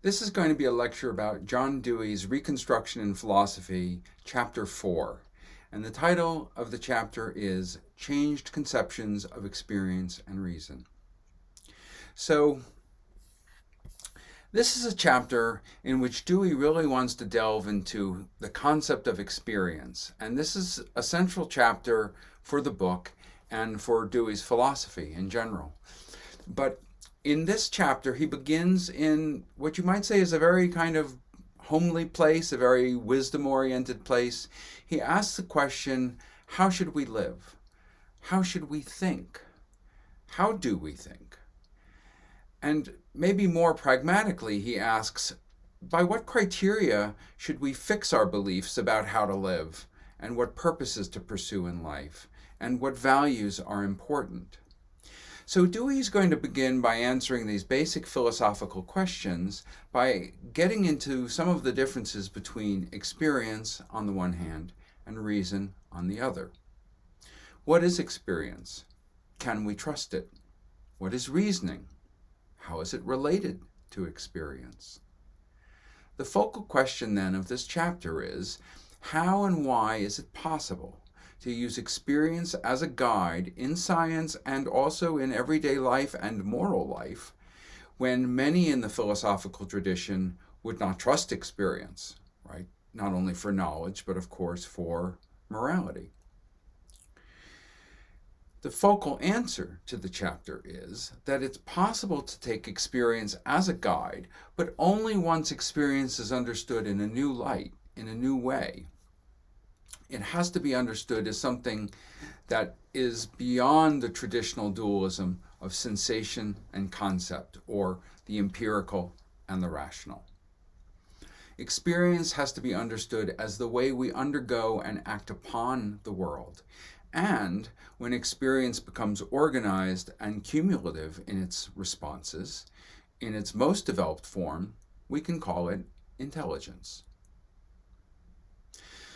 This is going to be a lecture about John Dewey's Reconstruction in Philosophy, Chapter 4. And the title of the chapter is Changed Conceptions of Experience and Reason. So, this is a chapter in which Dewey really wants to delve into the concept of experience. And this is a central chapter for the book and for Dewey's philosophy in general. But in this chapter, he begins in what you might say is a very kind of homely place, a very wisdom-oriented place. He asks the question, how should we live? How should we think? How do we think? And maybe more pragmatically, he asks, by what criteria should we fix our beliefs about how to live and what purposes to pursue in life and what values are important? So Dewey is going to begin by answering these basic philosophical questions by getting into some of the differences between experience on the one hand and reason on the other. What is experience? Can we trust it? What is reasoning? How is it related to experience? The focal question then of this chapter is, how and why is it possible to use experience as a guide in science and also in everyday life and moral life, when many in the philosophical tradition would not trust experience, right? Not only for knowledge, but of course for morality. The focal answer to the chapter is that it's possible to take experience as a guide, but only once experience is understood in a new light, in a new way. It has to be understood as something that is beyond the traditional dualism of sensation and concept, or the empirical and the rational. Experience has to be understood as the way we undergo and act upon the world. And when experience becomes organized and cumulative in its responses, in its most developed form, we can call it intelligence.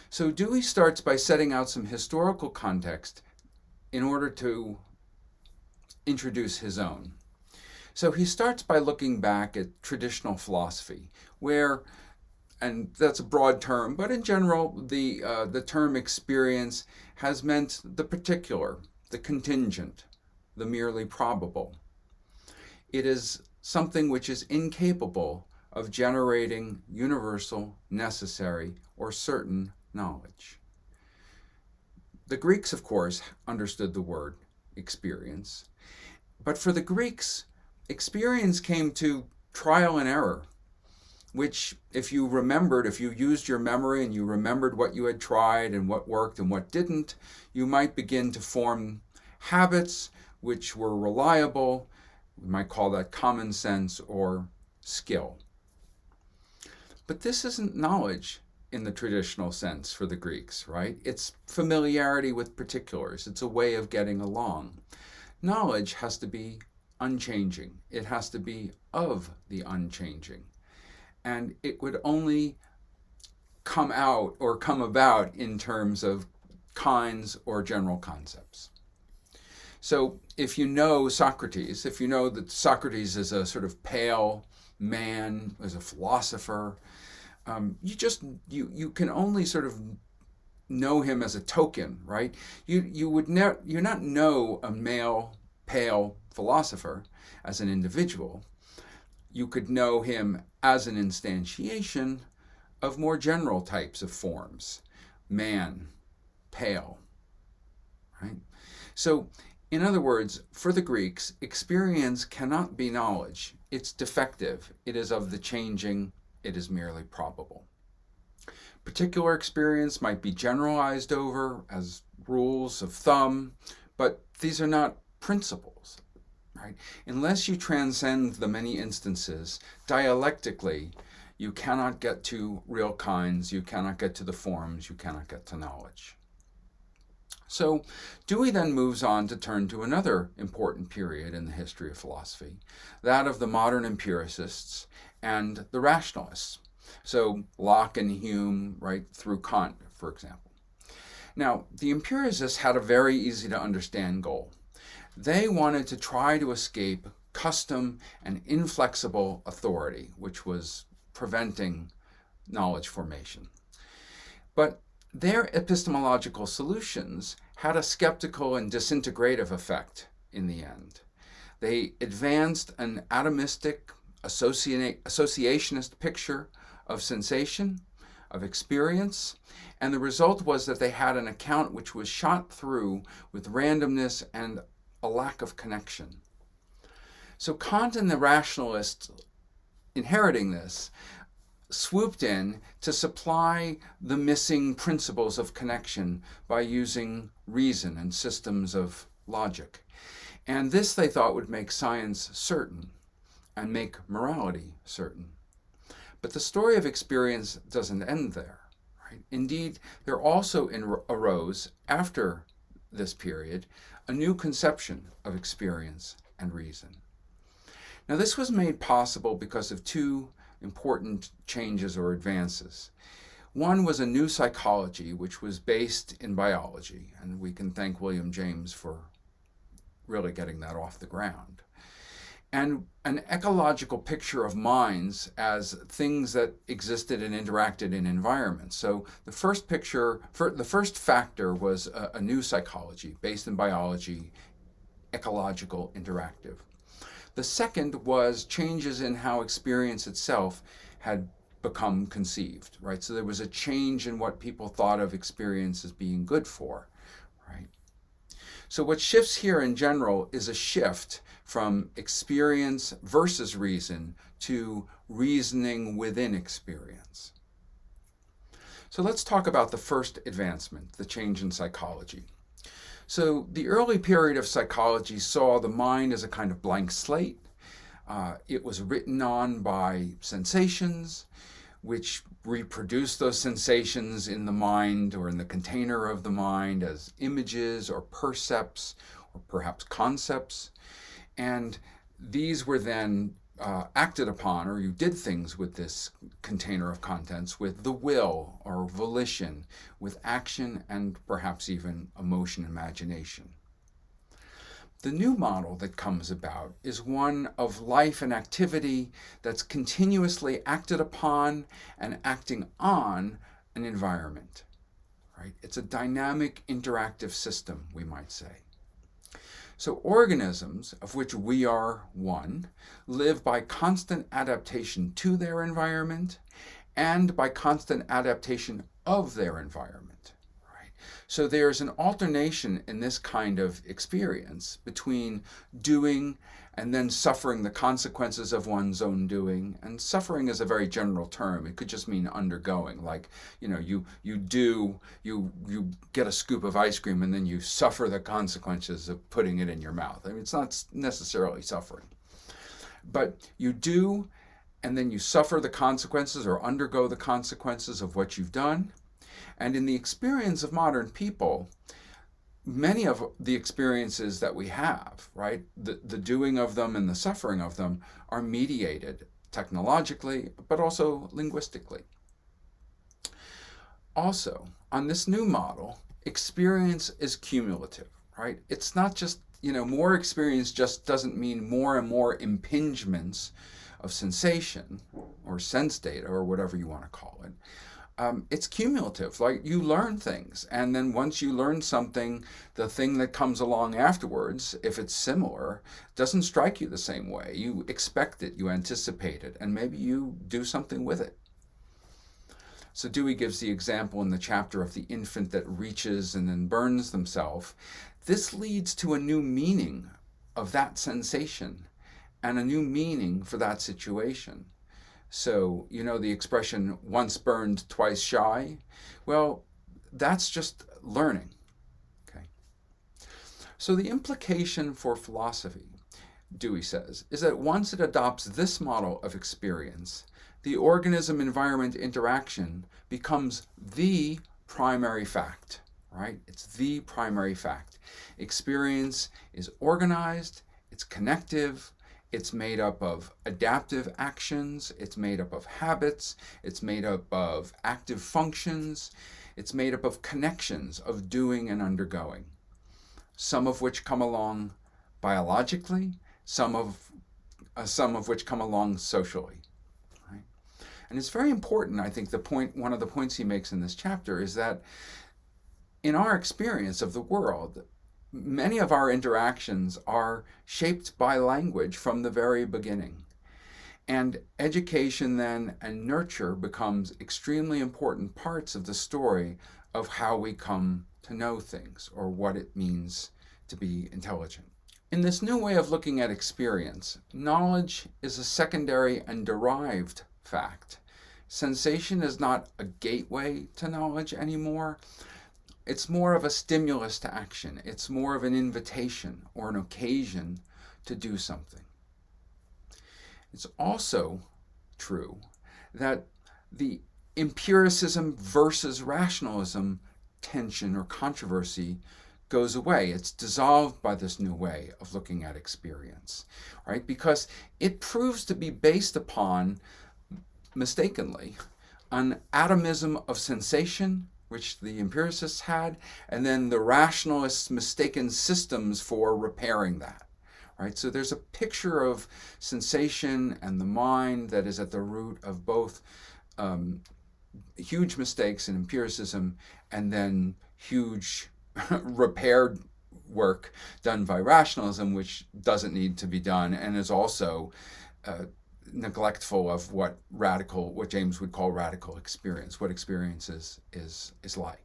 So Dewey starts by setting out some historical context in order to introduce his own. So he starts by looking back at traditional philosophy, where, and that's a broad term, but in general, the term experience has meant the particular, the contingent, the merely probable. It is something which is incapable of generating universal, necessary, or certain knowledge. The Greeks, of course, understood the word experience. But for the Greeks, experience came to trial and error, which if you used your memory and you remembered what you had tried and what worked and what didn't, you might begin to form habits which were reliable. We might call that common sense or skill. But this isn't knowledge in the traditional sense for the Greeks, right? It's familiarity with particulars. It's a way of getting along. Knowledge has to be unchanging. It has to be of the unchanging. And it would only come out or come about in terms of kinds or general concepts. So if you know Socrates, if you know that Socrates is a sort of pale man, as a philosopher, you can only sort of know him as a token, right? You would not know a male pale philosopher as an individual. You could know him as an instantiation of more general types of forms, man, pale, right? So, in other words, for the Greeks, experience cannot be knowledge. It's defective. It is of the changing. It is merely probable. Particular experience might be generalized over as rules of thumb, but these are not principles, right? Unless you transcend the many instances, dialectically, you cannot get to real kinds, you cannot get to the forms, you cannot get to knowledge. So Dewey then moves on to turn to another important period in the history of philosophy, that of the modern empiricists and the rationalists. So Locke and Hume, right through Kant, for example. Now, the empiricists had a very easy to understand goal. They wanted to try to escape custom, and inflexible authority, which was preventing knowledge formation. But their epistemological solutions had a skeptical and disintegrative effect in the end. They advanced an atomistic, associationist picture of sensation, of experience, and the result was that they had an account which was shot through with randomness and a lack of connection. So Kant and the rationalists, inheriting this, swooped in to supply the missing principles of connection by using reason and systems of logic. And this, they thought, would make science certain and make morality certain. But the story of experience doesn't end there. Right? Indeed, there also arose, after this period, a new conception of experience and reason. Now, this was made possible because of two important changes or advances. One was a new psychology, which was based in biology, and we can thank William James for really getting that off the ground. And an ecological picture of minds as things that existed and interacted in environments. So the first factor was a new psychology based in biology, ecological, interactive. The second was changes in how experience itself had become conceived, right? So there was a change in what people thought of experience as being good for, right? So what shifts here in general is a shift from experience versus reason to reasoning within experience. So let's talk about the first advancement, the change in psychology. So the early period of psychology saw the mind as a kind of blank slate. It was written on by sensations, which reproduce those sensations in the mind or in the container of the mind as images or percepts or perhaps concepts. And these were then acted upon, or you did things with this container of contents with the will or volition, with action and perhaps even emotion, imagination. The new model that comes about is one of life and activity that's continuously acted upon and acting on an environment, right? It's a dynamic, interactive system, we might say. So organisms, of which we are one, live by constant adaptation to their environment and by constant adaptation of their environment. Right? So there's an alternation in this kind of experience between doing and then suffering the consequences of one's own doing. And suffering is a very general term. It could just mean undergoing. Like, you get a scoop of ice cream and then you suffer the consequences of putting it in your mouth. I mean, it's not necessarily suffering. But you do, and then you suffer the consequences or undergo the consequences of what you've done. And in the experience of modern people, many of the experiences that we have, right, the doing of them and the suffering of them are mediated technologically, but also linguistically. Also, on this new model, experience is cumulative, right? It's not just, more experience just doesn't mean more and more impingements of sensation or sense data or whatever you want to call it. It's cumulative, like you learn things, and then once you learn something, the thing that comes along afterwards, if it's similar, doesn't strike you the same way. You expect it, you anticipate it, and maybe you do something with it. So Dewey gives the example in the chapter of the infant that reaches and then burns themselves. This leads to a new meaning of that sensation and a new meaning for that situation. So, the expression, once burned, twice shy? Well, that's just learning, okay? So the implication for philosophy, Dewey says, is that once it adopts this model of experience, the organism-environment interaction becomes the primary fact, right? It's the primary fact. Experience is organized, it's connective, it's made up of adaptive actions, it's made up of habits, it's made up of active functions, it's made up of connections of doing and undergoing, some of which come along biologically, some of some of which come along socially. Right? And it's very important, I think, one of the points he makes in this chapter is that in our experience of the world, many of our interactions are shaped by language from the very beginning. And education then and nurture becomes extremely important parts of the story of how we come to know things or what it means to be intelligent. In this new way of looking at experience, knowledge is a secondary and derived fact. Sensation is not a gateway to knowledge anymore. It's more of a stimulus to action. It's more of an invitation or an occasion to do something. It's also true that the empiricism versus rationalism tension or controversy goes away. It's dissolved by this new way of looking at experience, right? Because it proves to be based upon, mistakenly, an atomism of sensation, which the empiricists had, and then the rationalists' mistaken systems for repairing that. Right? So there's a picture of sensation and the mind that is at the root of both huge mistakes in empiricism and then huge repaired work done by rationalism, which doesn't need to be done and is also neglectful of what James would call radical experience, what experience is like.